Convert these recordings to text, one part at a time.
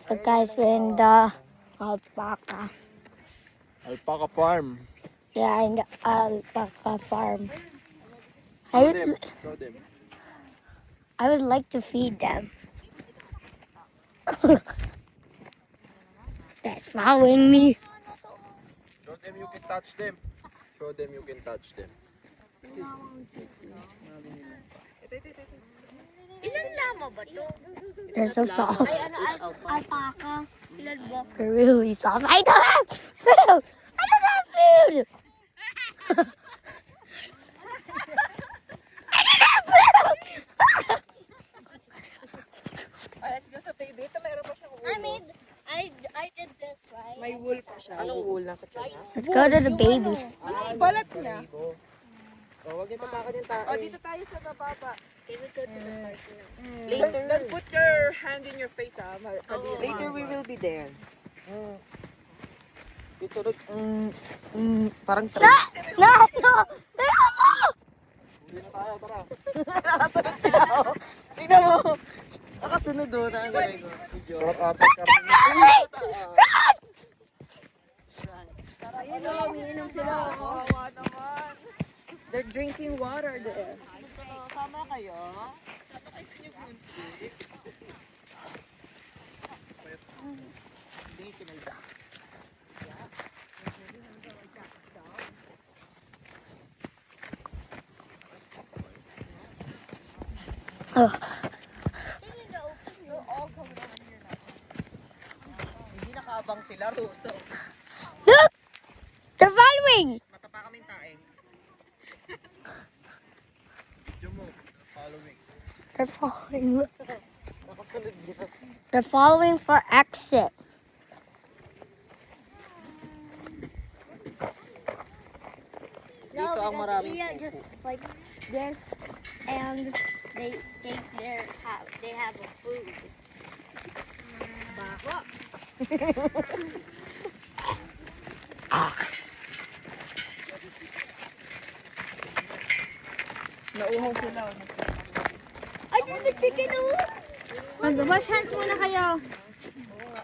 So guys, we're in the alpaca. Alpaca farm. Yeah, in the alpaca farm. Show them. I would like to feed them. That's following me. Show them you can touch them. Show them you can touch them. Ilan lama ba to? They're so soft. Ay, ano, alpaca. Ilan ba? They're really soft. I don't have food! I don't have food! I don't have food! Let's go sa baby. Ito meron pa siyang ulo. I did this, right? May wool pa siya. Anong wool? Nasa tiyan? Let's go to the babies. Yung balat niya. Oh, wag niyo tapakan yung tae. O, dito tayo sa bababa. Can we go to the park now? Later. Don't put your hand in your face, ah. Later we will be there. Ito, Parang try. No! No! No! Hindi na tayo, tara. Nakasunod sila. Oh. Tingnan mo. Nakasunod doon. Ang galing ko. Short attack kami. Ayun o, umiinom sila. Kawawa naman. They're drinking water there. Sama kayo? Oh. Hindi nakaabang sila. Ruso. Look! They're following! Matapa kaming tae. Video mo. Following. They're following. Look. Nakasunod niya. They're following for exit. Dito ang maraming Iya just like this, and they think they have a food. Nauhaw sila. Ay, there's a chicken oh! Mag-wash hands muna kayo.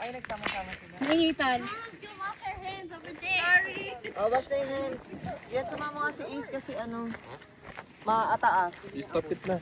Ay, nagsama-sama sila. Mainitan. You wash your hands over there. Sorry. Oh, wash na yung hands. Yan, sumama nga si Ace kasi ano, maataas. Stop it na.